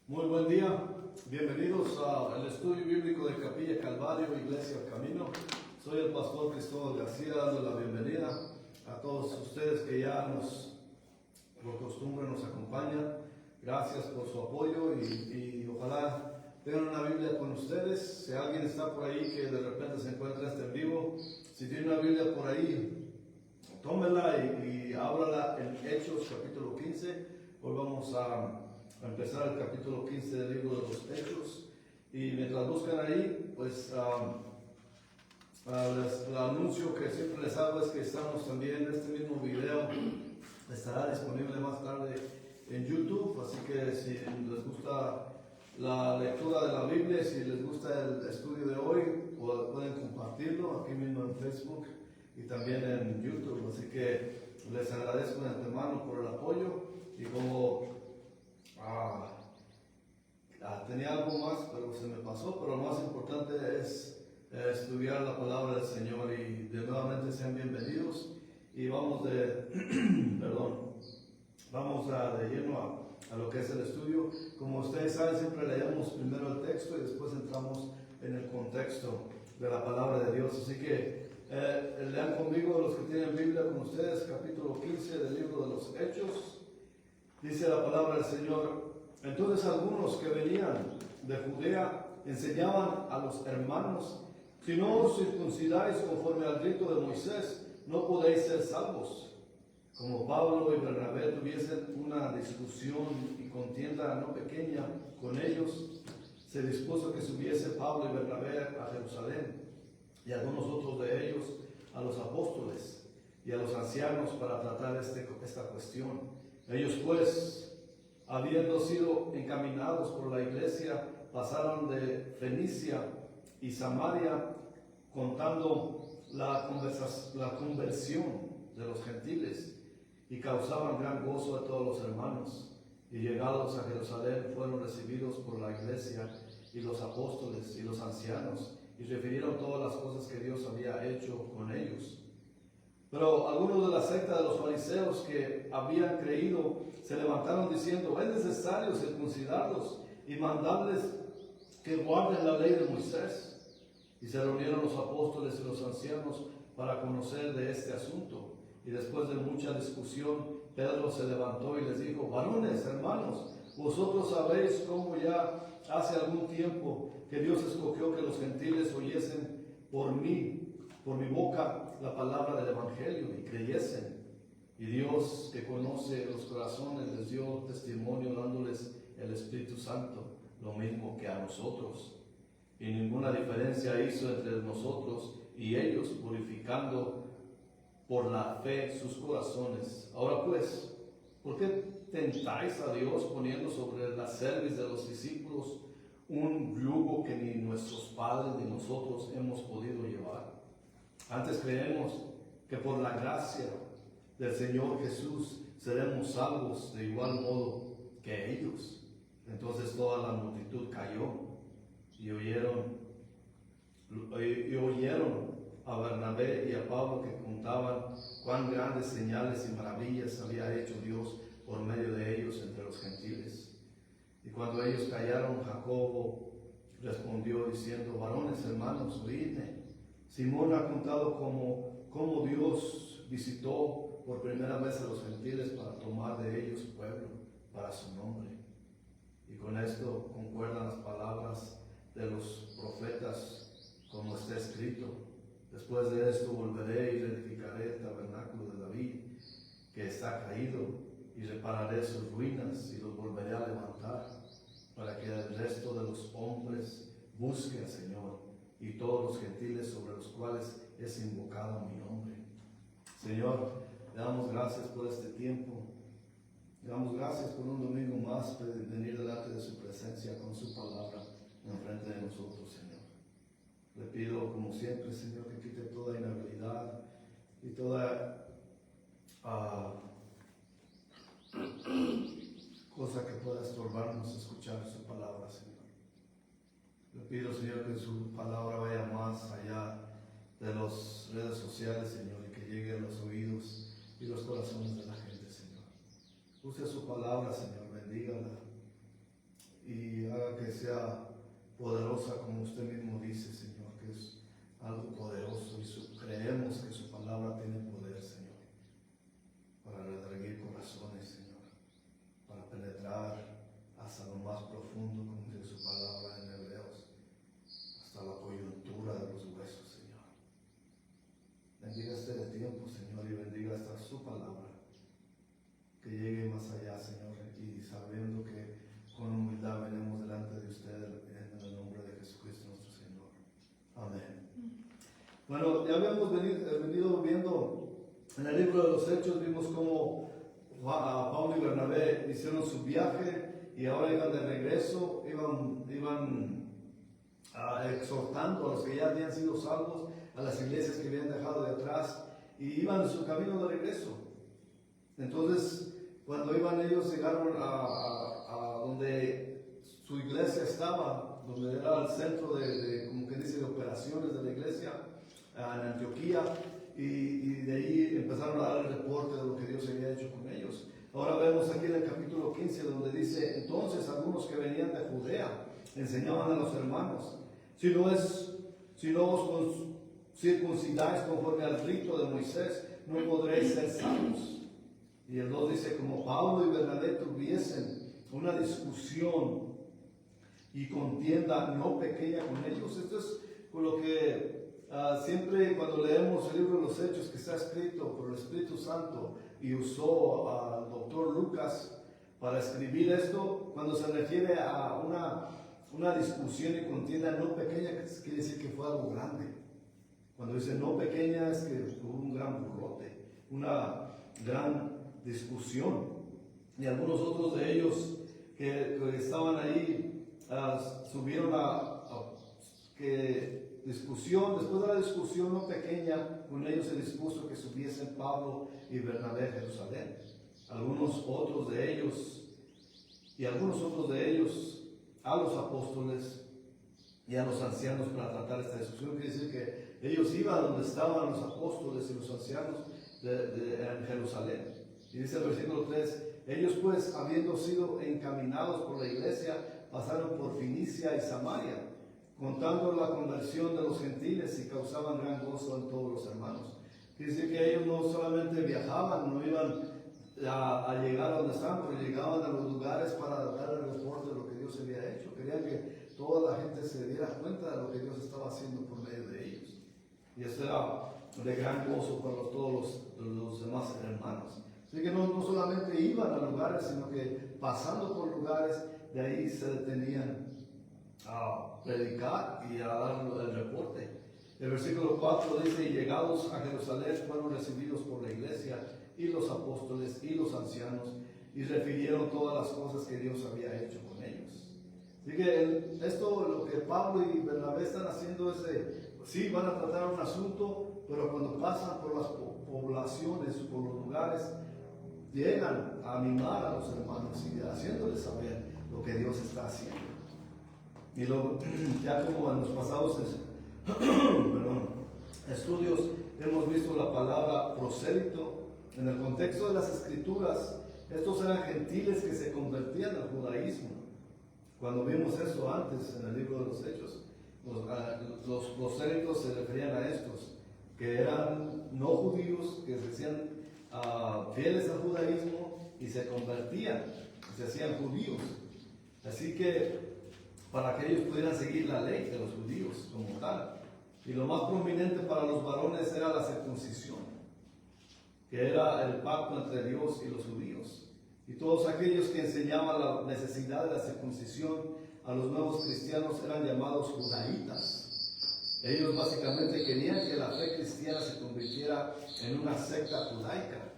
Muy buen día, bienvenidos al estudio bíblico de Capilla Calvario, Iglesia al Camino. Soy el pastor Cristóbal García, dando la bienvenida a todos ustedes que ya por costumbre nos acompañan. Gracias por su apoyo y ojalá tengan una Biblia con ustedes. Si alguien está por ahí que de repente se encuentra en vivo, si tiene una Biblia por ahí, tómela y ábrala en Hechos capítulo 15. Hoy vamos a empezar el capítulo 15 del libro de los Hechos, y mientras buscan ahí, pues el anuncio que siempre les hago es que estamos también, este mismo video estará disponible más tarde en YouTube, así que si les gusta la lectura de la Biblia, si les gusta el estudio de hoy, pueden compartirlo aquí mismo en Facebook y también en YouTube, así que les agradezco de antemano por el apoyo. Y como tenía algo más, pero se me pasó, pero lo más importante es estudiar la palabra del Señor, y nuevamente sean bienvenidos. Y vamos de lleno a lo que es el estudio. Como ustedes saben, siempre leemos primero el texto y después entramos en el contexto de la palabra de Dios. Así que lean conmigo, los que tienen Biblia con ustedes, capítulo 15 del libro de los Hechos. Dice la palabra del Señor: entonces algunos que venían de Judea enseñaban a los hermanos: si no os circuncidáis conforme al rito de Moisés, no podéis ser salvos. Como Pablo y Bernabé tuviesen una discusión y contienda no pequeña con ellos, se dispuso que subiese Pablo y Bernabé a Jerusalén, y algunos otros de ellos a los apóstoles y a los ancianos, para tratar esta cuestión. Ellos pues, habiendo sido encaminados por la iglesia, pasaron de Fenicia y Samaria, contando la conversión de los gentiles, y causaban gran gozo a todos los hermanos. Y llegados a Jerusalén, fueron recibidos por la iglesia y los apóstoles y los ancianos, y refirieron todas las cosas que Dios había hecho con ellos. Pero algunos de la secta de los fariseos que habían creído se levantaron diciendo: es necesario circuncidarlos y mandarles que guarden la ley de Moisés. Y se reunieron los apóstoles y los ancianos para conocer de este asunto. Y después de mucha discusión, Pedro se levantó y les dijo: varones, hermanos, vosotros sabéis cómo ya hace algún tiempo que Dios escogió que los gentiles oyesen por mi boca, la palabra del Evangelio, y creyesen. Y Dios, que conoce los corazones, les dio testimonio dándoles el Espíritu Santo, lo mismo que a nosotros. Y ninguna diferencia hizo entre nosotros y ellos, purificando por la fe sus corazones. Ahora pues, ¿por qué tentáis a Dios poniendo sobre la cerviz de los discípulos un yugo que ni nuestros padres ni nosotros hemos podido llevar? Antes creemos que por la gracia del Señor Jesús seremos salvos de igual modo que ellos. Entonces toda la multitud cayó y oyeron a Bernabé y a Pablo, que contaban cuán grandes señales y maravillas había hecho Dios por medio de ellos entre los gentiles. Y cuando ellos callaron, Jacobo respondió diciendo: varones, hermanos, oídme. Simón ha contado cómo Dios visitó por primera vez a los gentiles para tomar de ellos pueblo para su nombre. Y con esto concuerdan las palabras de los profetas, como está escrito: después de esto volveré y reedificaré el tabernáculo de David, que está caído, y repararé sus ruinas y los volveré a levantar, para que el resto de los hombres busque al Señor, y todos los gentiles sobre los cuales es invocado mi nombre. Señor, le damos gracias por este tiempo. Le damos gracias por un domingo más de venir delante de su presencia con su palabra enfrente de nosotros, Señor. Le pido, como siempre, Señor, que quite toda inhabilidad y toda cosa que pueda estorbarnos escuchar su palabra, Señor. Le pido, Señor, que su palabra vaya más allá de las redes sociales, Señor, y que llegue a los oídos y los corazones de la gente, Señor. Use su palabra, Señor, bendígala y usted mismo dice, Señor, que es algo poderoso y creemos que su palabra tiene poder, Señor, para redarguir corazones, Señor, para penetrar hasta lo más profundo, como dice su palabra en Hebreos, hasta la coyuntura de los huesos, Señor. Bendiga este tiempo, Señor, y bendiga hasta su palabra, que llegue más allá, Señor, y sabiendo que con humildad venimos delante de usted en el nombre de Jesucristo nuestro Señor. Amén. Bueno, ya habíamos venido viendo en el libro de los Hechos, vimos cómo Pablo y Bernabé hicieron su viaje y ahora iban de regreso, iban exhortando a los que ya habían sido salvos, a las iglesias que habían dejado de atrás, y iban en su camino de regreso. Entonces, cuando iban ellos, llegaron a donde su iglesia estaba, donde era el centro como que dice, de operaciones de la iglesia, en Antioquía, y de ahí empezaron a dar el reporte de lo que Dios había hecho con ellos. Ahora vemos aquí en el capítulo 15, donde dice, entonces algunos que venían de Judea enseñaban a los hermanos, si no os circuncidáis conforme al rito de Moisés, no podréis ser salvos. Y el 2 dice, como Pablo y Bernabé tuviesen una discusión y contienda no pequeña con ellos. Esto es por lo que siempre cuando leemos el libro de los Hechos, que está escrito por el Espíritu Santo y usó al doctor Lucas para escribir esto, cuando se refiere a una discusión y contienda no pequeña, quiere decir que fue algo grande. Cuando dice no pequeña, es que hubo un gran burlote, una gran discusión. Y algunos otros de ellos que estaban ahí subieron que discusión, después de la discusión no pequeña, con ellos se dispuso que subiesen Pablo y Bernabé a Jerusalén. Algunos otros de ellos a los apóstoles y a los ancianos para tratar esta discusión. Quiere decir que ellos iban donde estaban los apóstoles y los ancianos en Jerusalén. Y dice el versículo 3, ellos pues, habiendo sido encaminados por la iglesia, pasaron por Fenicia y Samaria, contando la conversión de los gentiles, y causaban gran gozo en todos los hermanos. Quiere decir que ellos no solamente viajaban, no iban a llegar a donde estaban, pero llegaban a los lugares para dar el reporte de lo que Dios había hecho. Querían que toda la gente se diera cuenta de lo que Dios estaba haciendo por medio de ellos. Y esto era de gran gozo para todos los demás hermanos. Así que no solamente iban a lugares, sino que pasando por lugares, de ahí se detenían a predicar y a dar el reporte. El versículo 4 dice, y llegados a Jerusalén fueron recibidos por la iglesia y los apóstoles y los ancianos, y refirieron todas las cosas que Dios había hecho con ellos. Así que esto, lo que Pablo y Bernabé están haciendo es, sí, van a tratar un asunto, pero cuando pasan por las poblaciones, por los lugares, llegan a animar a los hermanos y haciéndoles saber lo que Dios está haciendo. Y luego, ya como en los pasados estudios hemos visto la palabra prosélito. En el contexto de las escrituras, estos eran gentiles que se convertían al judaísmo. Cuando vimos eso antes en el libro de los Hechos, los prosélitos se referían a estos, que eran no judíos, que se hacían fieles al judaísmo y se convertían, se hacían judíos. Así que para que ellos pudieran seguir la ley de los judíos como tal. Y lo más prominente para los varones era la circuncisión, que era el pacto entre Dios y los judíos. Y todos aquellos que enseñaban la necesidad de la circuncisión a los nuevos cristianos eran llamados judaítas. Ellos básicamente querían que la fe cristiana se convirtiera en una secta judaica.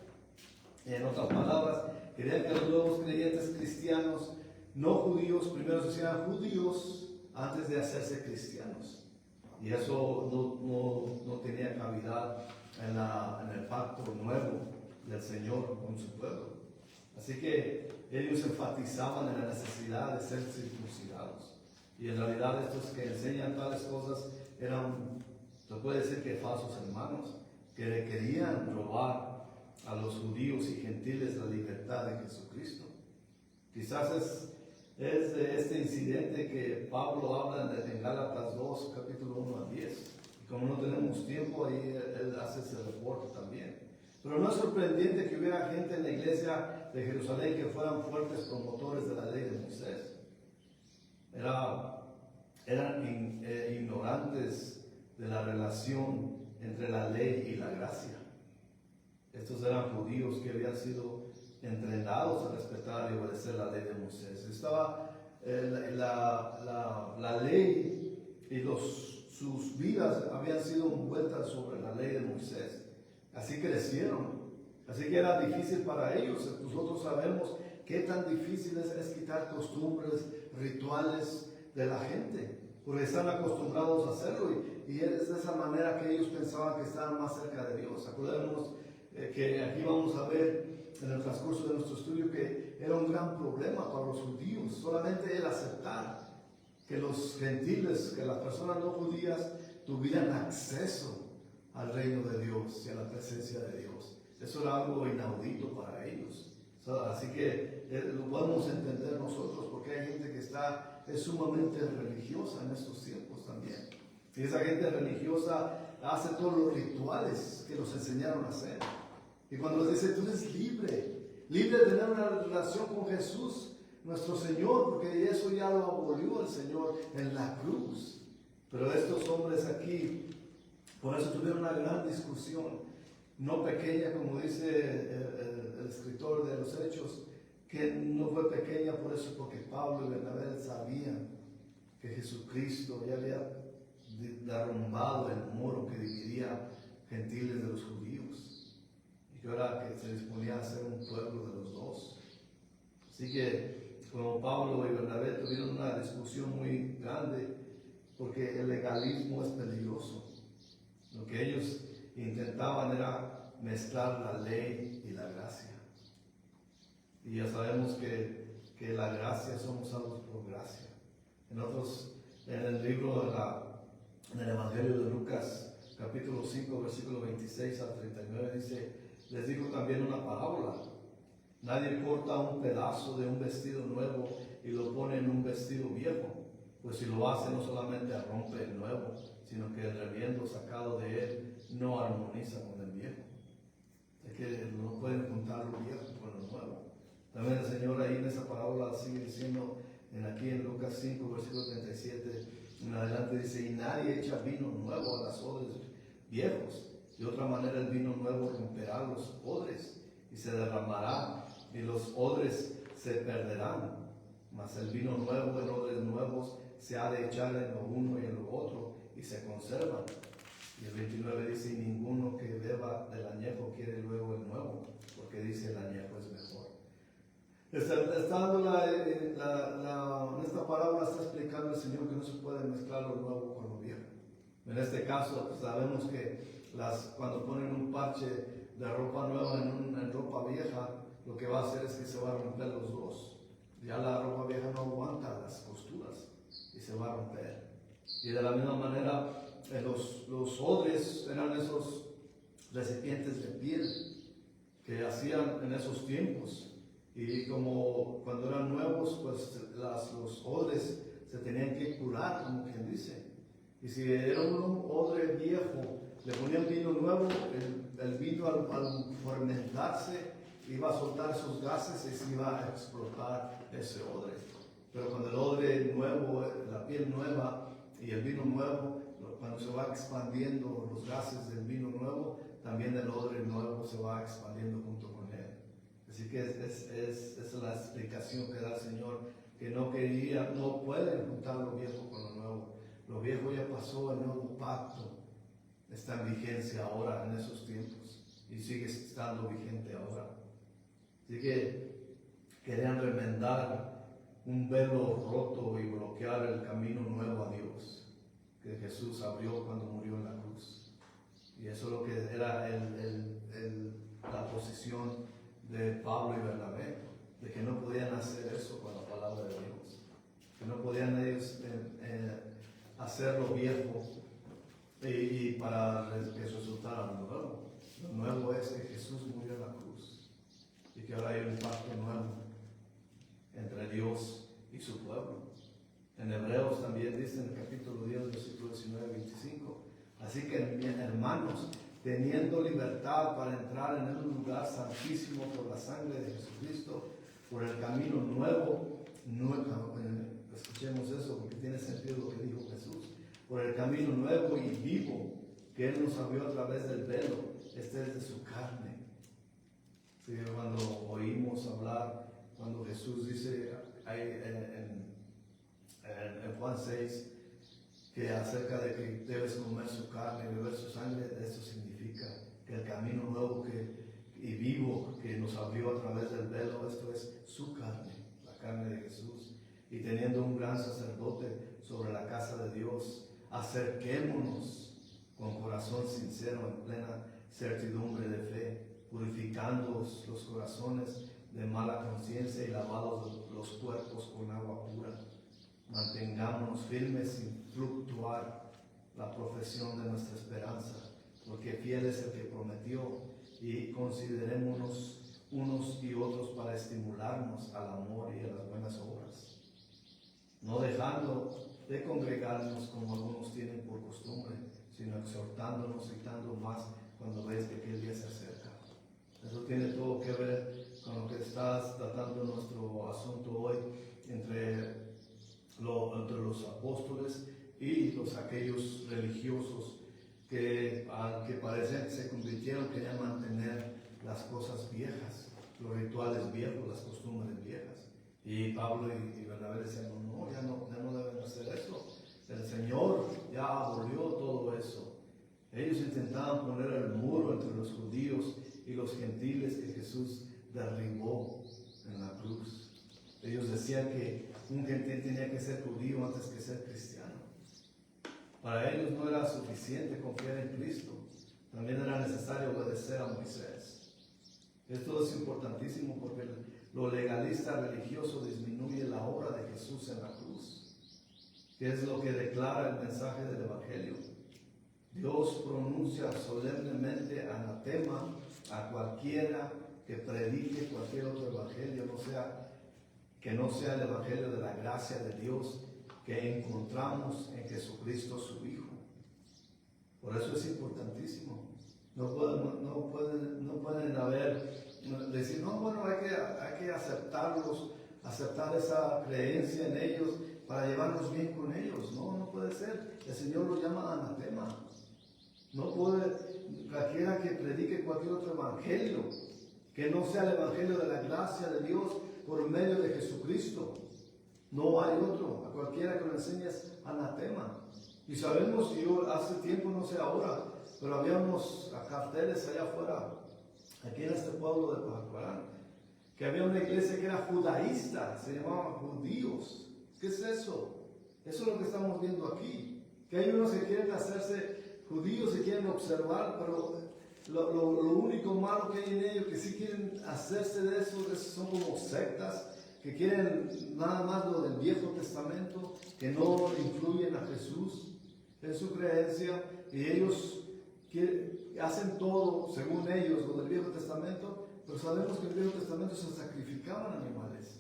En otras palabras, querían que los nuevos creyentes cristianos no judíos primero se hicieran judíos antes de hacerse cristianos. Y eso no tenía cavidad en el pacto nuevo del Señor con su pueblo. Así que ellos enfatizaban en la necesidad de ser circuncidados. Y en realidad estos que enseñan tales cosas eran, se puede decir que falsos hermanos, que le querían robar a los judíos y gentiles la libertad de Jesucristo. Quizás es es de este incidente que Pablo habla en Gálatas 2, capítulo 1 al 10. Y como no tenemos tiempo, ahí él hace ese reporte también. Pero no es sorprendente que hubiera gente en la iglesia de Jerusalén que fueran fuertes promotores de la ley de Moisés. Eran ignorantes de la relación entre la ley y la gracia. Estos eran judíos que habían sido entrenados a respetar y obedecer la ley de Moisés. Estaba la ley y sus vidas habían sido envueltas sobre la ley de Moisés. Así crecieron. Así que era difícil para ellos. Nosotros sabemos qué tan difícil es quitar costumbres, rituales de la gente, porque están acostumbrados a hacerlo y es de esa manera que ellos pensaban que estaban más cerca de Dios. Acordémonos que aquí vamos a ver en el transcurso de nuestro estudio que era un gran problema para los judíos, solamente el aceptar que los gentiles, que las personas no judías tuvieran acceso al reino de Dios y a la presencia de Dios. Eso era algo inaudito para ellos. Así que lo podemos entender nosotros porque hay gente que es sumamente religiosa en estos tiempos también. Y esa gente religiosa hace todos los rituales que los enseñaron a hacer. Y cuando les dice, tú eres libre de tener una relación con Jesús, nuestro Señor, porque eso ya lo abolió el Señor en la cruz. Pero estos hombres aquí, por eso tuvieron una gran discusión, no pequeña, como dice el escritor de los Hechos, que no fue pequeña por eso, porque Pablo y Bernabé sabían que Jesucristo ya había derrumbado el muro que dividía gentiles de los judíos, y que ahora que se disponía a ser un pueblo de los dos. Así que, como Pablo y Bernabé tuvieron una discusión muy grande, porque el legalismo es peligroso. Lo que ellos intentaban era mezclar la ley y la gracia. Y ya sabemos que la gracia somos salvos por gracia. En el libro en el Evangelio de Lucas, capítulo 5, versículo 26 al 39, dice, les digo también una parábola. Nadie corta un pedazo de un vestido nuevo y lo pone en un vestido viejo, pues si lo hace no solamente rompe el nuevo, sino que el remiendo sacado de él no armoniza con el viejo. Es que no pueden juntar lo viejo con lo nuevo. También el Señor ahí en esa parábola sigue diciendo, aquí en Lucas 5, versículo 37, en adelante dice, y nadie echa vino nuevo a las odres viejos. De otra manera el vino nuevo romperá los odres y se derramará y los odres se perderán. Mas el vino nuevo en odres nuevos se ha de echar en lo uno y en lo otro y se conservan. Y el 29 dice, y ninguno que beba del añejo quiere luego el nuevo, porque dice el añejo es mejor. Está dando en esta parábola está explicando el Señor que no se puede mezclar lo nuevo con lo viejo. En este caso, pues, sabemos que cuando ponen un parche de ropa nueva en ropa vieja, lo que va a hacer es que se va a romper los dos. Ya la ropa vieja no aguanta las costuras y se va a romper. Y de la misma manera, los odres eran esos recipientes de piel que hacían en esos tiempos. Y como cuando eran nuevos, pues los odres se tenían que curar, como quien dice. Y si era un odre viejo, le ponían vino nuevo, el vino al fermentarse iba a soltar esos gases y se iba a explotar ese odre. Pero cuando el odre nuevo, la piel nueva y el vino nuevo, cuando se va expandiendo los gases del vino nuevo, también el odre nuevo se va expandiendo junto con él. Así que es la explicación que da el Señor, que no pueden juntar lo viejo con lo nuevo. Lo viejo ya pasó, el nuevo pacto está en vigencia ahora en esos tiempos y sigue estando vigente ahora. Así que querían remendar un velo roto y bloquear el camino nuevo a Dios que Jesús abrió cuando murió en la cruz. Y eso es lo que era la posición de Pablo y Bernabé, de que no podían hacer eso con la palabra de Dios, que no podían ellos hacer lo viejo y para que resultara lo nuevo. Lo nuevo es que Jesús murió en la cruz y que ahora hay un pacto nuevo entre Dios y su pueblo. En Hebreos también dice en el capítulo 10, versículo 19-25. Así que, hermanos, teniendo libertad para entrar en un lugar santísimo por la sangre de Jesucristo, por el camino nuevo, escuchemos eso porque tiene sentido lo que dijo Jesús, por el camino nuevo y vivo que Él nos abrió a través del velo, este es de su carne. Sí, cuando oímos hablar, cuando Jesús dice en Juan 6, que acerca de que debes comer su carne y beber su sangre, eso significa que el camino nuevo y vivo que nos abrió a través del velo, esto es su carne, la carne de Jesús. Y teniendo un gran sacerdote sobre la casa de Dios, acerquémonos con corazón sincero en plena certidumbre de fe, purificando los corazones de mala conciencia y lavados los cuerpos con agua pura. Mantengámonos firmes sin fluctuar la profesión de nuestra esperanza, porque fiel es el que prometió, y considerémonos unos y otros para estimularnos al amor y a las buenas obras, no dejando de congregarnos como algunos tienen por costumbre, sino exhortándonos y tanto más cuando veis que aquel día se acerca. Eso tiene todo que ver con lo que estás tratando en nuestro asunto hoy entre los apóstoles y aquellos religiosos que parecen que se convirtieron, querían mantener las cosas viejas, los rituales viejos, las costumbres viejas. Y Pablo y Bernabé decían, no, ya no deben hacer eso. El Señor ya abolió todo eso. Ellos intentaban poner el muro entre los judíos y los gentiles que Jesús derribó en la cruz. Ellos decían que un gentil tenía que ser judío antes que ser cristiano. Para ellos no era suficiente confiar en Cristo, también era necesario obedecer a Moisés. Esto es importantísimo porque lo legalista religioso disminuye la obra de Jesús en la cruz, que es lo que declara el mensaje del Evangelio. Dios pronuncia solemnemente anatema a cualquiera que predique cualquier otro evangelio, que no sea el evangelio de la gracia de Dios que encontramos en Jesucristo su Hijo. Por eso es importantísimo. No pueden decir, no, bueno, hay que aceptar esa creencia en ellos para llevarnos bien con ellos. No puede ser. El Señor lo llama anatema. No puede, cualquiera que predique cualquier otro evangelio, que no sea el evangelio de la gracia de Dios por medio de Jesucristo. No hay otro. A cualquiera que lo enseñes anatema. Y sabemos, yo hace tiempo, no sé ahora, pero había unos carteles allá afuera, aquí en este pueblo de Pajacuarán, que había una iglesia que era judaísta, se llamaba Judíos. ¿Qué es eso? Eso es lo que estamos viendo aquí. Que hay unos que quieren hacerse judíos y quieren observar, pero lo único malo que hay en ellos, que sí quieren hacerse de eso, son como sectas, que quieren nada más lo del Viejo Testamento, que no incluyen a Jesús en su creencia, y ellos hacen todo, según ellos, lo del Viejo Testamento, pero sabemos que en el Viejo Testamento se sacrificaban animales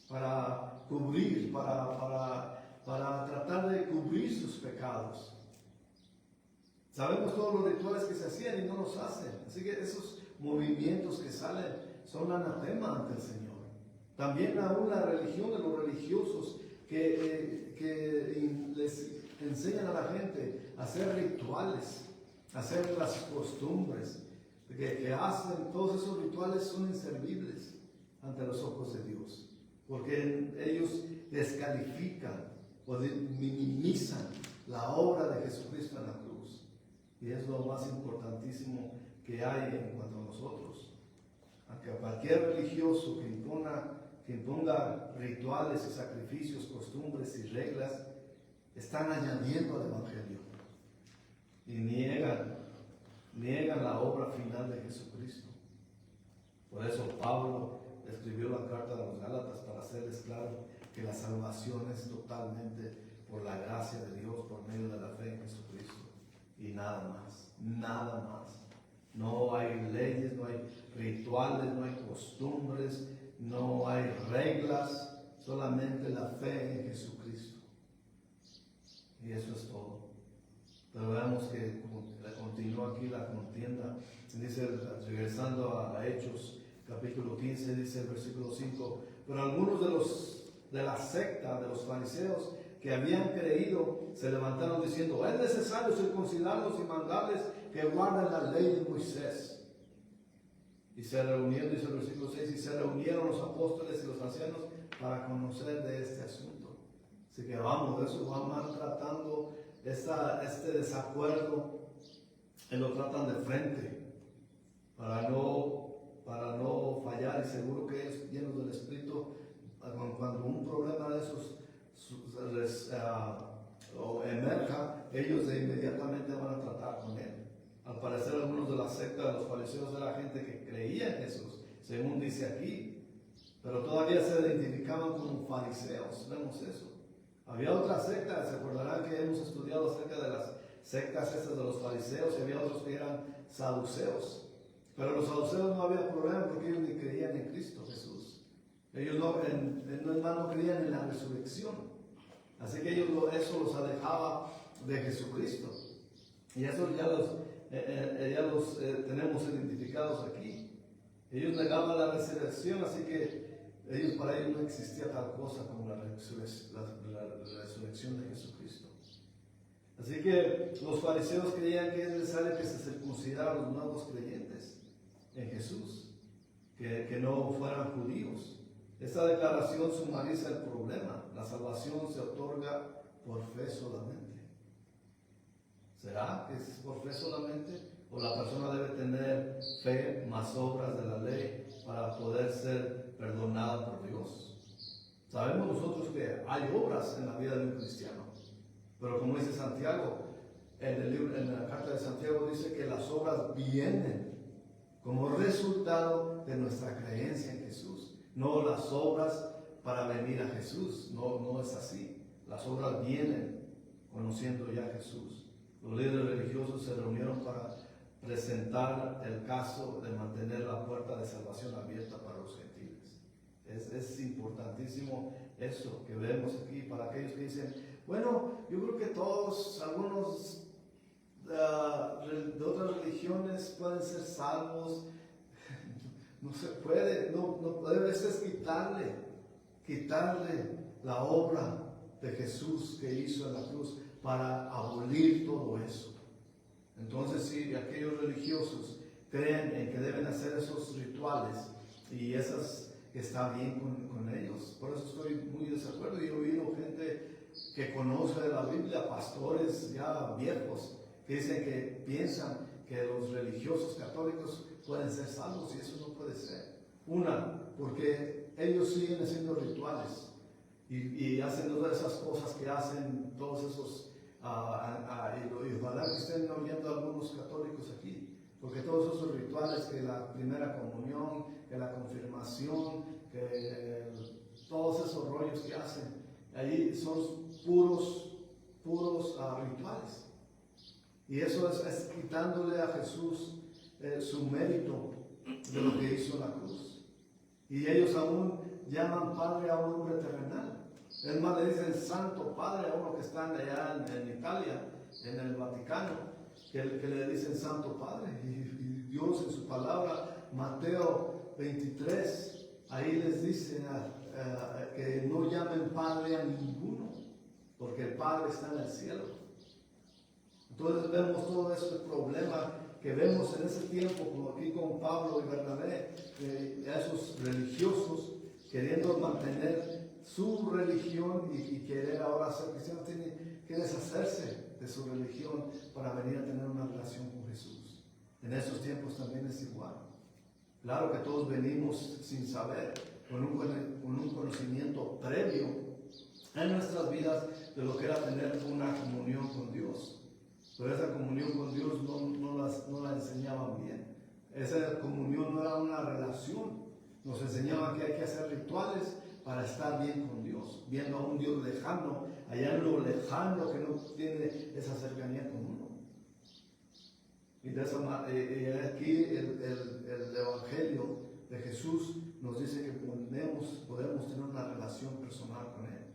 para cubrir, para tratar de cubrir sus pecados. Sabemos todos los rituales que se hacían y no los hacen. Así que esos movimientos que salen son anatema ante el Señor. También aún la religión de los religiosos que les enseñan a la gente a hacer rituales, a hacer las costumbres que hacen, todos esos rituales son inservibles ante los ojos de Dios, porque ellos descalifican o minimizan la obra de Jesucristo en la cruz. Y es lo más importantísimo que hay en cuanto a nosotros. Aunque cualquier religioso que imponga rituales y sacrificios, costumbres y reglas, están añadiendo al Evangelio y niegan la obra final de Jesucristo. Por eso Pablo escribió la carta a los Gálatas para hacerles claro que la salvación es totalmente por la gracia de Dios, por medio de la fe en Jesucristo. Y nada más, nada más. No hay leyes, no hay rituales, no hay costumbres, no hay reglas, solamente la fe en Jesucristo. Y eso es todo. Pero veamos que continúa aquí la contienda. Dice, regresando a Hechos, capítulo 15, dice el versículo 5, pero algunos de la secta de los fariseos que habían creído se levantaron diciendo, es necesario circuncidarlos y mandarles que guarden la ley de Moisés. Y se reunieron, dice el versículo 6, y se reunieron los apóstoles y los ancianos para conocer de este asunto. Así que vamos, de eso van tratando este desacuerdo, y lo tratan de frente para no fallar, y seguro que ellos, llenos del Espíritu, cuando un problema de esos emerja, ellos inmediatamente van a tratar con él. Al parecer, algunos de la secta de los fariseos era gente que creía en Jesús, según dice aquí, pero todavía se identificaban como fariseos. Vemos eso. Había otra secta, se acordarán que hemos estudiado acerca de las sectas estas de los fariseos, y había otros que eran saduceos. Pero los saduceos no había problema porque ellos ni creían en Cristo Jesús. Ellos no creían en la resurrección. Así que eso los alejaba de Jesucristo. Y eso ya los tenemos identificados aquí. Ellos negaban la resurrección, así que para ellos no existía tal cosa como la resurrección de Jesucristo. Así que los fariseos creían que es necesario que se circuncidaran los nuevos creyentes en Jesús, que no fueran judíos. Esta declaración sumariza el problema. La salvación se otorga por fe solamente. ¿Será que es por fe solamente? ¿O la persona debe tener fe más obras de la ley para poder ser perdonada por Dios? Sabemos nosotros que hay obras en la vida de un cristiano, pero como dice Santiago, en la carta de Santiago dice que las obras vienen como resultado de nuestra creencia en Jesús, no las obras para venir a Jesús. No es así. Las obras vienen conociendo ya a Jesús. Los líderes religiosos se reunieron para presentar el caso de mantener la puerta de salvación abierta para los gentiles. Es importantísimo eso que vemos aquí para aquellos que dicen, bueno, yo creo que algunos de otras religiones pueden ser salvos. No se puede, no debe ser quitarle la obra de Jesús que hizo en la cruz para abolir todo eso. Entonces, si aquellos religiosos creen en que deben hacer esos rituales y esas que está bien con ellos, por eso estoy muy de desacuerdo. Y he oído gente que conoce de la Biblia, pastores ya viejos, que dicen que piensan que los religiosos católicos pueden ser salvos, y eso no puede ser. Porque ellos siguen haciendo rituales y hacen todas esas cosas que hacen todos esos y ojalá que estén oyendo algunos católicos aquí, porque todos esos rituales, que la primera comunión, que la confirmación, que todos esos rollos que hacen ahí son puros rituales, y eso es quitándole a Jesús su mérito de lo que hizo en la cruz. Y ellos aún llaman Padre a un hombre terrenal. Es más, le dicen Santo Padre a uno que está allá en Italia, en el Vaticano, que le dicen Santo Padre. Y Dios en su palabra, Mateo 23, ahí les dice que no llamen Padre a ninguno, porque el Padre está en el cielo. Entonces vemos todo ese problema que vemos en ese tiempo, como aquí con Pablo y Bernabé, a esos religiosos queriendo mantener su religión y querer ahora ser cristianos. Tienen que deshacerse de su religión para venir a tener una relación con Jesús. En esos tiempos también es igual. Claro que todos venimos sin saber, con un conocimiento previo en nuestras vidas de lo que era tener una comunión con Dios. Pero esa comunión con Dios no la enseñaban bien. Esa comunión no era una relación. Nos enseñaban que hay que hacer rituales para estar bien con Dios, viendo a un Dios lejano, allá en lo lejano, que no tiene esa cercanía con uno. Y de esa manera, aquí el Evangelio de Jesús nos dice que podemos tener una relación personal con Él.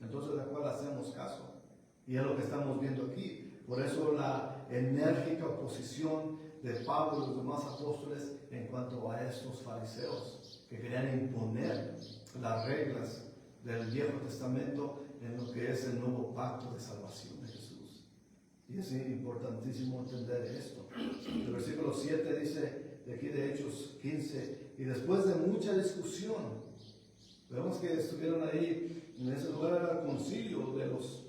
Entonces, de cual hacemos caso. Y es lo que estamos viendo aquí. Por eso la enérgica oposición de Pablo y los demás apóstoles en cuanto a estos fariseos que querían imponer las reglas del Viejo Testamento en lo que es el nuevo pacto de salvación de Jesús. Y es importantísimo entender esto. El versículo 7 dice, de aquí de Hechos 15, y después de mucha discusión, vemos que estuvieron ahí, en ese lugar era el concilio de los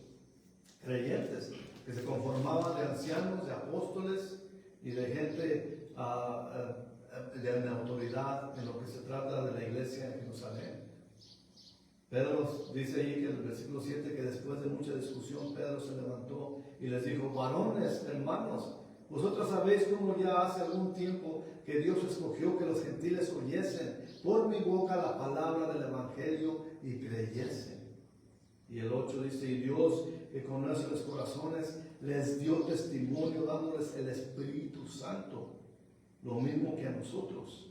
creyentes, que se conformaba de ancianos, de apóstoles y de gente de autoridad en lo que se trata de la iglesia en Jerusalén. Pedro dice ahí que en el versículo 7 que después de mucha discusión Pedro se levantó y les dijo: varones, hermanos, vosotros sabéis cómo ya hace algún tiempo que Dios escogió que los gentiles oyesen por mi boca la palabra del evangelio y creyesen. Y el 8 dice: y Dios, que conoce los corazones, les dio testimonio dándoles el Espíritu Santo, lo mismo que a nosotros.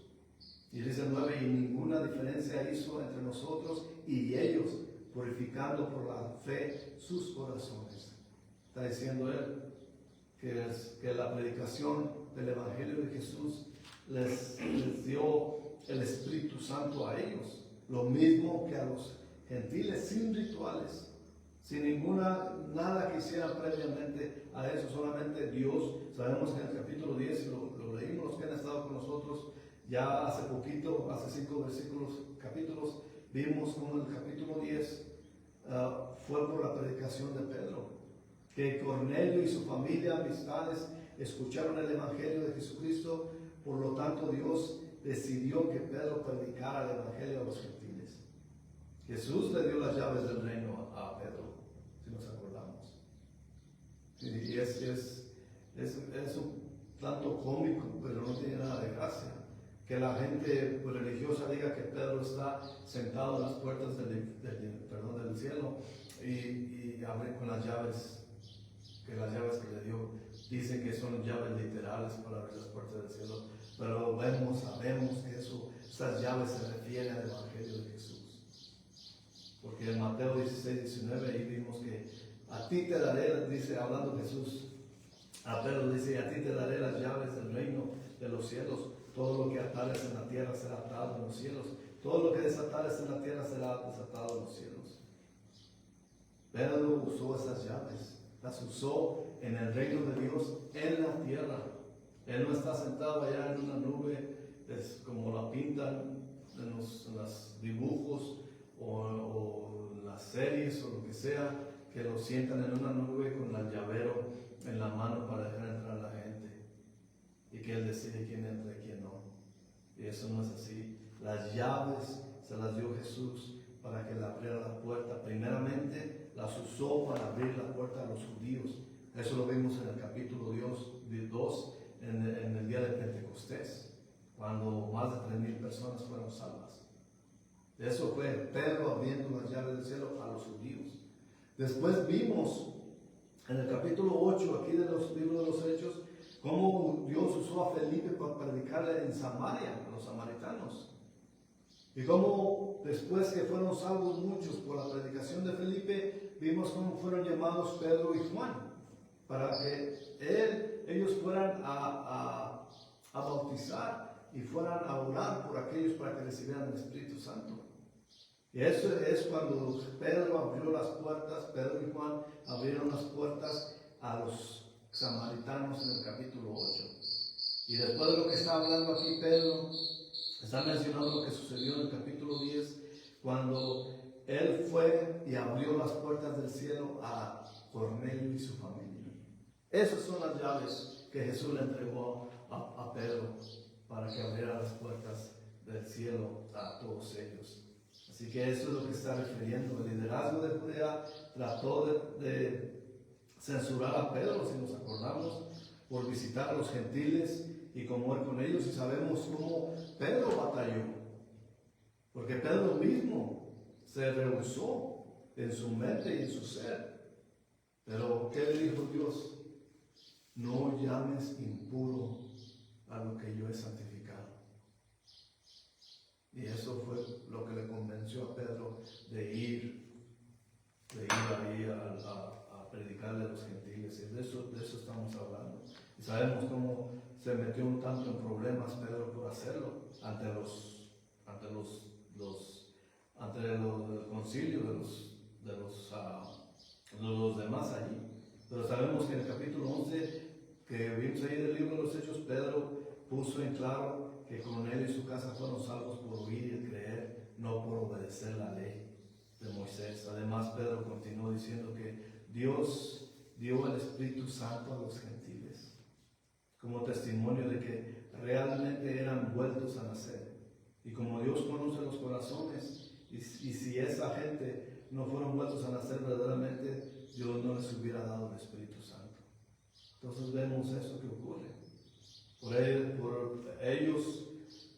Y dice el 9: y ninguna diferencia hizo entre nosotros y ellos, purificando por la fe sus corazones. Está diciendo él que la predicación del Evangelio de Jesús les dio el Espíritu Santo a ellos, lo mismo que a los gentiles, sin rituales, sin nada que hicieran previamente a eso, solamente Dios. Sabemos que en el capítulo 10, lo leímos los que han estado con nosotros ya hace poquito, hace 5 capítulos, vimos como en el capítulo 10 fue por la predicación de Pedro, que Cornelio y su familia, amistades, escucharon el Evangelio de Jesucristo. Por lo tanto, Dios decidió que Pedro predicara el Evangelio a los gentiles. Jesús le dio las llaves del reino a Pedro, si nos acordamos. Y es un tanto cómico, pero no tiene nada de gracia, que la gente religiosa diga que Pedro está sentado en las puertas del cielo y abre con las llaves, que le dio, dicen que son llaves literales para abrir las puertas del cielo, pero sabemos que esas llaves se refieren al Evangelio de Jesús. Porque en Mateo 16-19 ahí vimos que a ti te daré, dice, hablando Jesús a Pedro, dice: a ti te daré las llaves del reino de los cielos. Todo lo que atares en la tierra será atado en los cielos. Todo lo que desatares en la tierra será desatado en los cielos. Pedro usó esas llaves, las usó en el reino de Dios en la tierra. Él no está sentado allá en una nube, es como la pintan en los dibujos o en las series o lo que sea, que lo sientan en una nube con el llavero en la mano para dejar entrar a la gente, y que Él decide quién entra y quién no. Y eso no es así. Las llaves se las dio Jesús para que le abriera la puerta. Primeramente las usó para abrir la puerta a los judíos. Eso lo vimos en el capítulo 2 en el día de Pentecostés, cuando más de 3,000 personas fueron salvas. Eso fue Pedro abriendo las llaves del cielo a los judíos. Después vimos en el capítulo 8 aquí de los libros de los Hechos cómo Dios usó a Felipe para predicarle en Samaria a los samaritanos. Y cómo después que fueron salvos muchos por la predicación de Felipe, vimos cómo fueron llamados Pedro y Juan, para que ellos fueran a bautizar y fueran a orar por aquellos para que recibieran el Espíritu Santo. Y eso es cuando Pedro abrió las puertas, Pedro y Juan abrieron las puertas a los samaritanos en el capítulo 8. Y después de lo que está hablando aquí Pedro, está mencionando lo que sucedió en el capítulo 10, cuando él fue y abrió las puertas del cielo a Cornelio y su familia. Esas son las llaves que Jesús le entregó a Pedro para que abriera las puertas del cielo a todos ellos. Así que eso es lo que está refiriendo. El liderazgo de Judea trató de censurar a Pedro, si nos acordamos, por visitar a los gentiles y comer con ellos, y sabemos cómo Pedro batalló, porque Pedro mismo se rehusó en su mente y en su ser. Pero ¿qué le dijo Dios? No llames impuro a lo que yo he santificado. Y eso fue lo que le convenció a Pedro de ir ahí a predicarle a los gentiles. Y de eso estamos hablando. Y sabemos cómo se metió un tanto en problemas Pedro por hacerlo ante el concilio de los demás allí. Pero sabemos que en el capítulo 11 que vimos ahí del libro de los Hechos, Pedro puso en claro que con él y su casa fueron salvos por oír y creer, no por obedecer la ley de Moisés. Además, Pedro continuó diciendo que Dios dio el Espíritu Santo a los gentiles como testimonio de que realmente eran vueltos a nacer. Y como Dios conoce los corazones, y si esa gente no fueron vueltos a nacer verdaderamente, Dios no les hubiera dado el Espíritu Santo. Entonces vemos eso que ocurre. Por ellos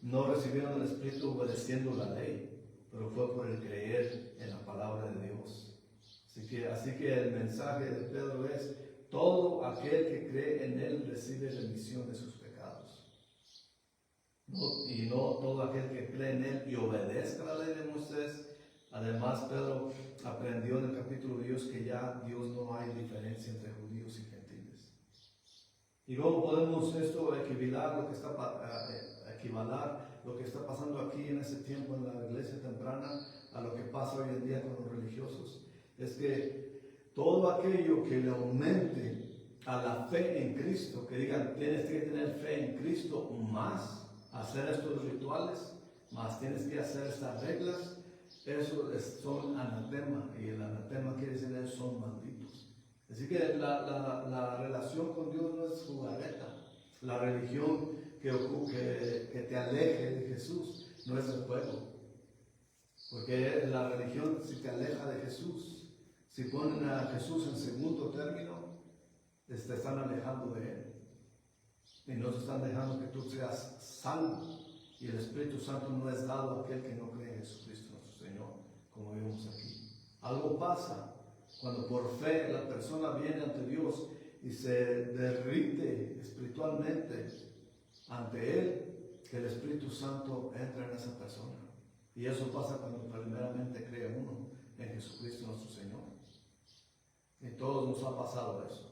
no recibieron el Espíritu obedeciendo la ley, pero fue por el creer en la palabra de Dios. Así que el mensaje de Pedro es: todo aquel que cree en Él recibe remisión de sus pecados. Y no todo aquel que cree en Él y obedezca la ley de Moisés. Además, Pedro aprendió en el capítulo de Dios que ya Dios no hay diferencia entre judíos y gentiles. Y luego podemos equivalar lo que está pasando aquí en ese tiempo en la iglesia temprana a lo que pasa hoy en día con los religiosos. Es que todo aquello que le aumente a la fe en Cristo, que digan tienes que tener fe en Cristo más hacer estos rituales, más tienes que hacer estas reglas, eso son anatema, y el anatema quiere decir son malditos. Así que la relación con Dios no es jugarreta. La religión que te aleje de Jesús no es el juego. Porque la religión, si te aleja de Jesús, si ponen a Jesús en segundo término, te están alejando de Él. Y no te están dejando que tú seas salvo. Y el Espíritu Santo no es dado a aquel que no cree en Jesucristo nuestro Señor, como vimos aquí. Algo pasa cuando por fe la persona viene ante Dios y se derrite espiritualmente ante Él, que el Espíritu Santo entra en esa persona. Y eso pasa cuando primeramente cree uno en Jesucristo nuestro Señor. Y todos nos ha pasado eso.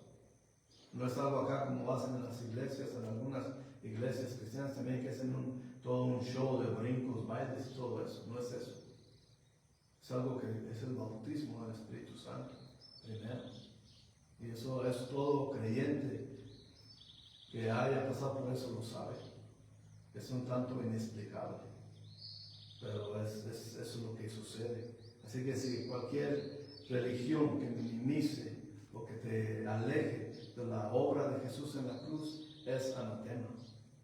No es algo acá como hacen en las iglesias, en algunas iglesias cristianas también, que hacen todo un show de brincos, bailes y todo eso. No es eso. Es algo que es el bautismo del Espíritu Santo, primero. Y eso es todo creyente que haya pasado por eso lo sabe. Es un tanto inexplicable, pero eso es lo que sucede. Así que si cualquier religión que minimice o que te aleje de la obra de Jesús en la cruz es anatema.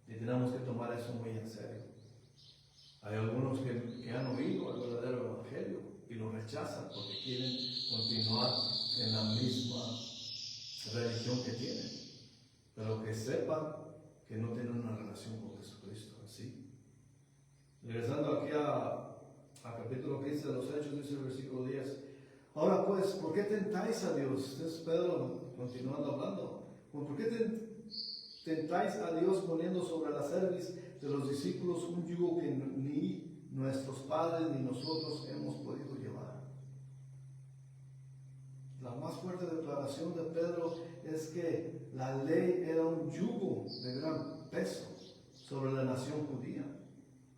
Y tenemos que tomar eso muy en serio. Hay algunos que han oído el verdadero evangelio y lo rechazan porque quieren continuar en la misma religión que tienen, pero que sepan que no tienen una relación con Jesucristo. ¿Sí? Regresando aquí a capítulo 15 de los Hechos, dice el versículo 10: ahora pues, ¿por qué tentáis a Dios? Es Pedro continuando hablando. ¿Por qué tentáis a Dios poniendo sobre la cerviz de los discípulos un yugo que ni nuestros padres ni nosotros hemos podido llevar? La más fuerte declaración de Pedro es que la ley era un yugo de gran peso sobre la nación judía,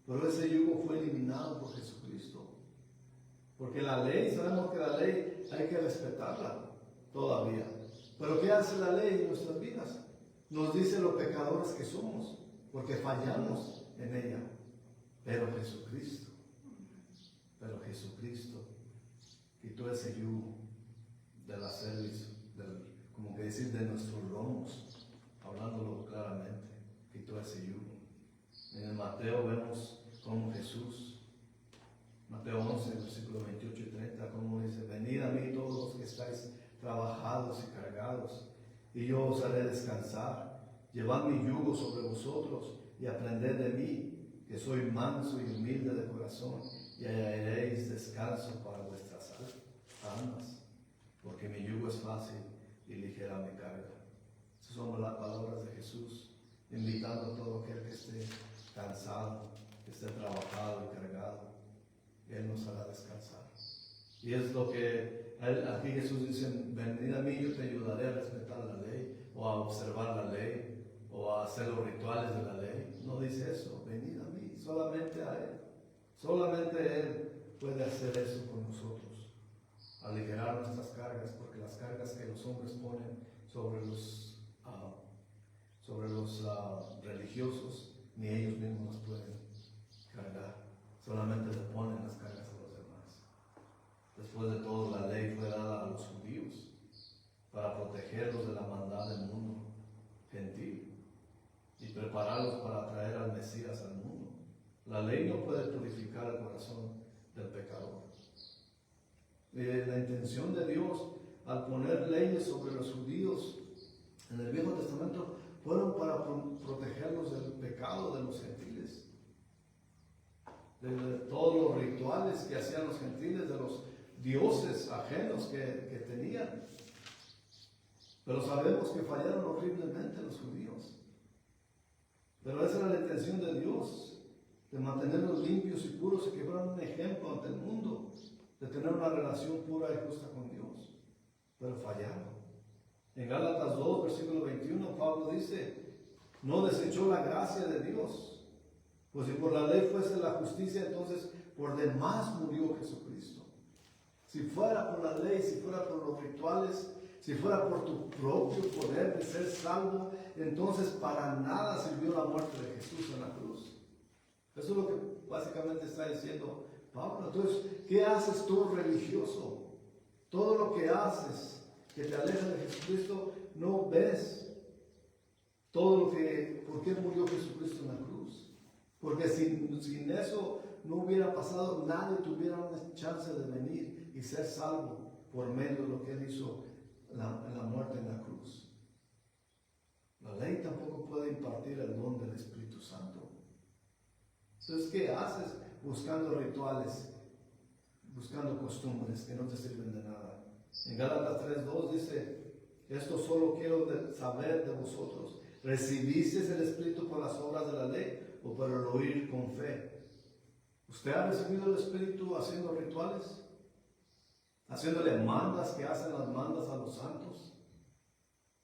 pero ese yugo fue eliminado por Jesucristo. Porque la ley, sabemos que la ley hay que respetarla todavía. Pero ¿qué hace la ley en nuestras vidas? Nos dice lo pecadores que somos, porque fallamos en ella. Pero Jesucristo quitó ese yugo de la cerviz, como que decir de nuestros lomos, hablándolo claramente, quitó ese yugo. En el Mateo vemos cómo Jesús, Mateo 11, versículos 28 y 30, como dice: venid a mí todos los que estáis trabajados y cargados, y yo os haré descansar. Llevad mi yugo sobre vosotros y aprended de mí, que soy manso y humilde de corazón, y hallaréis descanso para vuestras almas, porque mi yugo es fácil y ligera mi carga. Esas son las palabras de Jesús, invitando a todo aquel que esté cansado que esté trabajado y cargado, Él nos hará descansar. Y es lo que aquí Jesús dice: venid a mí, yo te ayudaré a respetar la ley, o a observar la ley, o a hacer los rituales de la ley. No dice eso: venid a mí, solamente a Él. Solamente Él puede hacer eso con nosotros, aligerar nuestras cargas, porque las cargas que los hombres ponen sobre los religiosos, ni ellos mismos las pueden cargar, solamente le ponen las cargas a los demás. Después de todo, la ley fue dada a los judíos para protegerlos de la maldad del mundo gentil y prepararlos para traer al Mesías al mundo. La ley no puede purificar el corazón del pecador. La intención de Dios al poner leyes sobre los judíos en el Viejo Testamento fueron para protegerlos del pecado de los gentiles, de todos los rituales que hacían los gentiles, de los dioses ajenos que tenían. Pero sabemos que fallaron horriblemente los judíos. Pero esa era la intención de Dios, de mantenerlos limpios y puros y que fueran un ejemplo ante el mundo, de tener una relación pura y justa con Dios. Pero fallaron. En Gálatas 2, versículo 21, Pablo dice: no desechó la gracia de Dios, pues si por la ley fuese la justicia, entonces por demás murió Jesucristo. Si fuera por la ley, si fuera por los rituales, si fuera por tu propio poder de ser salvo, entonces para nada sirvió la muerte de Jesús en la cruz. Eso es lo que básicamente está diciendo Pablo. Entonces, ¿qué haces tú, religioso? Todo lo que haces que te aleja de Jesucristo, no ves todo lo que, ¿por qué murió Jesucristo en la cruz? Porque sin eso no hubiera pasado, nadie tuviera una chance de venir y ser salvo por medio de lo que Él hizo en la muerte en la cruz. La ley tampoco puede impartir el don del Espíritu Santo. Entonces, ¿qué haces buscando rituales, buscando costumbres que no te sirven de nada? En Gálatas 3:2 dice: esto solo quiero saber de vosotros, ¿recibisteis el Espíritu por las obras de la ley o por el oír con fe? ¿Usted ha recibido el Espíritu haciendo rituales? ¿Haciéndole mandas que hacen las mandas a los santos?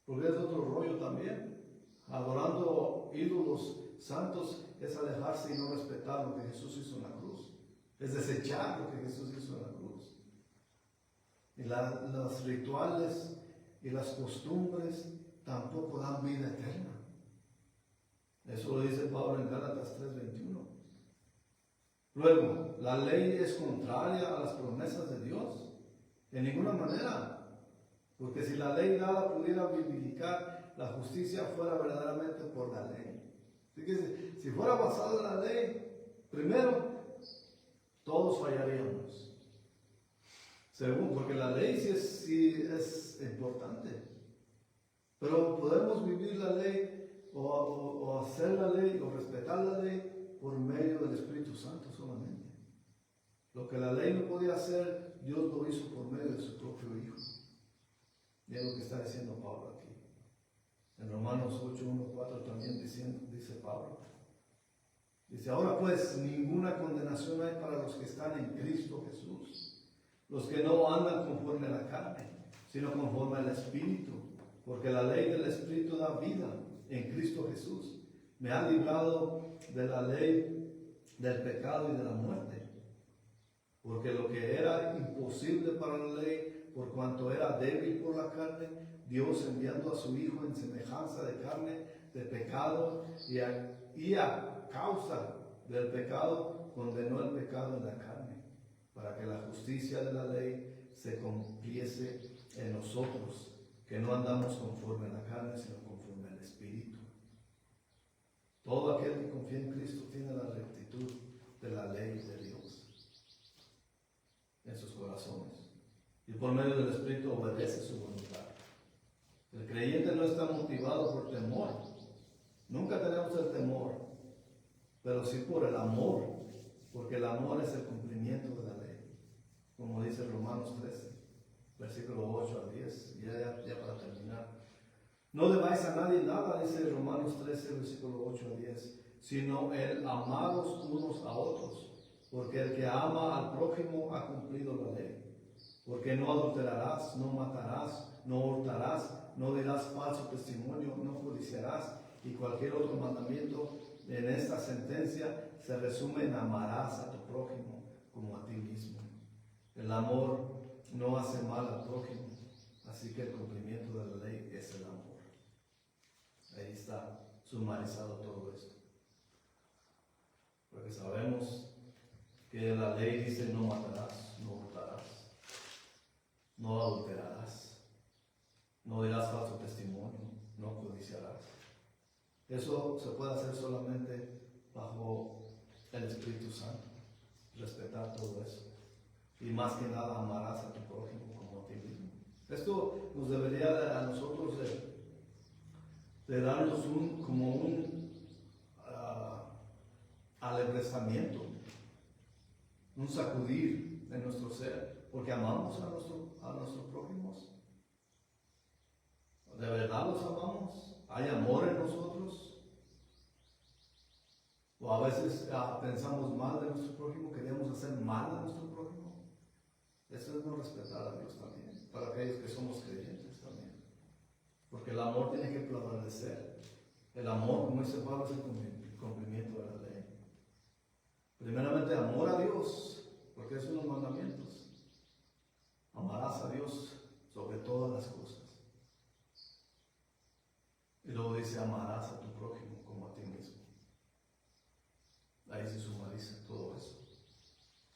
Porque es otro rollo también. Adorando ídolos santos es alejarse y no respetar lo que Jesús hizo en la cruz. Es desechar lo que Jesús hizo en la cruz. Y los rituales y las costumbres tampoco dan vida eterna. Eso lo dice Pablo en Gálatas 3:21. Luego, ¿la ley es contraria a las promesas de Dios? En ninguna manera. Porque si la ley dada pudiera vivificar, la justicia fuera verdaderamente por la ley. Así que si fuera basado en la ley, primero, todos fallaríamos. Porque la ley sí es importante. Pero podemos vivir la ley o hacer la ley o respetar la ley por medio del Espíritu Santo solamente. Lo que la ley no podía hacer, Dios lo hizo por medio de su propio Hijo. Y es lo que está diciendo Pablo aquí. En Romanos 8:1-4 también dice Pablo. Dice: ahora pues ninguna condenación hay para los que están en Cristo Jesús. Los que no andan conforme a la carne, sino conforme al Espíritu. Porque la ley del Espíritu da vida en Cristo Jesús. Me ha librado de la ley del pecado y de la muerte. Porque lo que era imposible para la ley, por cuanto era débil por la carne, Dios, enviando a su Hijo en semejanza de carne, de pecado, y a causa del pecado, condenó el pecado en la carne, para que la justicia de la ley se cumpliese en nosotros, que no andamos conforme a la carne, sino conforme al Espíritu. Todo aquel que confía en Cristo tiene la rectitud de la ley de Dios en sus corazones, y por medio del Espíritu obedece su voluntad. El creyente no está motivado por temor. Nunca tenemos el temor, pero sí por el amor, porque el amor es el cumplimiento de la ley, como dice Romanos 13, versículo 8-10, ya para terminar. No debáis a nadie nada, dice Romanos 13, versículo 8-10, sino el amaros unos a otros, porque el que ama al prójimo ha cumplido la ley. Porque no adulterarás, no matarás, no hurtarás, no dirás falso testimonio, no codiciarás, y cualquier otro mandamiento en esta sentencia se resume en amarás a tu prójimo como a ti mismo. El amor no hace mal al prójimo, así que el cumplimiento de la ley es el amor. Ahí está sumarizado todo esto. Porque sabemos que la ley dice no matarás, no hurtarás, no adulterarás, no dirás falso testimonio, no codiciarás. Eso se puede hacer solamente bajo el Espíritu Santo, respetar todo eso. Y más que nada amarás a tu prójimo como a ti mismo. Esto nos debería a nosotros de darnos un alebrestamiento, un sacudir en nuestro ser, porque amamos a nuestros prójimos. ¿De verdad los amamos? ¿Hay amor en nosotros? ¿O a veces pensamos mal de nuestro prójimo, queremos hacer mal a nuestro prójimo? Eso es no respetar a Dios también, para aquellos que somos creyentes también. Porque el amor tiene que prevalecer. El amor, como dice Pablo, es el cumplimiento de la ley. Primeramente, amor a Dios, porque es uno de los mandamientos. Amarás a Dios sobre todas las cosas. Y luego dice, amarás a tu prójimo como a ti mismo. Ahí se sumariza todo eso.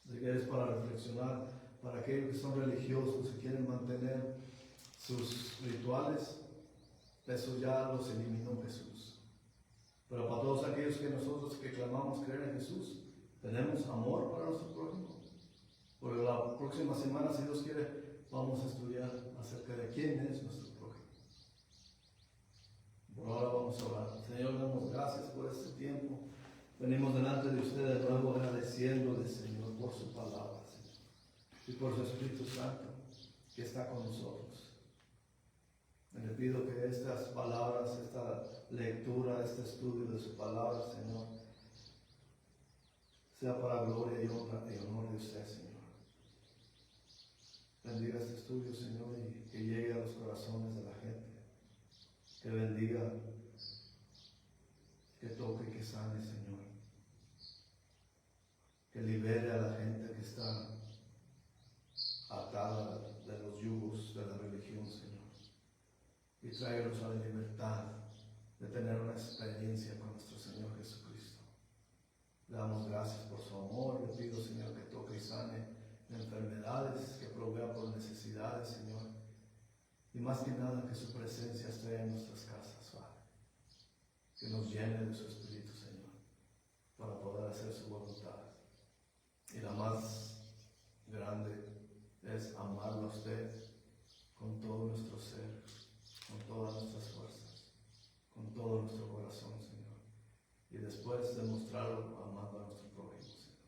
Así que es para reflexionar, para aquellos que son religiosos y quieren mantener sus rituales, eso ya los eliminó Jesús. Pero para todos aquellos que nosotros que clamamos creer en Jesús, tenemos amor para nuestro prójimo. Por la próxima semana, si Dios quiere, vamos a estudiar acerca de quién es nuestro prójimo. Por ahora vamos a orar. Señor, damos gracias por este tiempo. Venimos delante de usted de nuevo agradeciéndole, Señor, por su palabra, Señor, y por su Espíritu Santo que está con nosotros. Le pido que estas palabras, esta lectura, este estudio de su palabra, Señor, sea para gloria y honra y honor de usted, Señor. Bendiga este estudio, Señor, y que llegue a los corazones de la gente. Que bendiga, que toque y que sane, Señor. Que libere a la gente que está atada de los yugos de la religión, Señor. Y tráelos a la libertad de tener una experiencia con nuestro Señor Jesucristo. Le damos gracias por su amor. Le pido, Señor, que toque y sane enfermedades, que provea por necesidades, Señor. Y más que nada, que su presencia esté en nuestras casas, Padre. Que nos llene de su Espíritu, Señor, para poder hacer su voluntad. Y la más grande es amarlo a usted con todo nuestro ser, con todas nuestras fuerzas, con todo nuestro corazón, Señor. Y después demostrarlo amando a nuestro prójimo, Señor.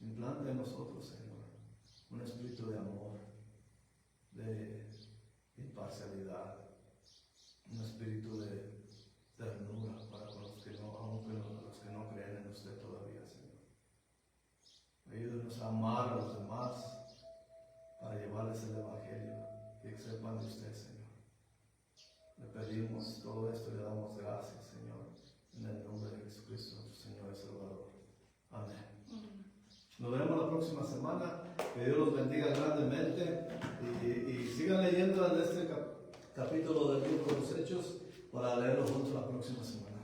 Implante en nosotros, Señor, un espíritu de amor, de imparcialidad, un espíritu de ternura para con los que no, aunque los que no creen en usted todavía, Señor. Ayúdenos a amar a los demás para llevarles el Evangelio, que sepan de usted, Señor. Le pedimos todo esto y le damos gracias, Señor, en el nombre de Jesucristo, nuestro Señor y Salvador. Amén. Nos veremos la próxima semana. Que Dios los bendiga grandemente y sigan leyendo en este capítulo del libro de los Hechos para leerlo juntos la próxima semana.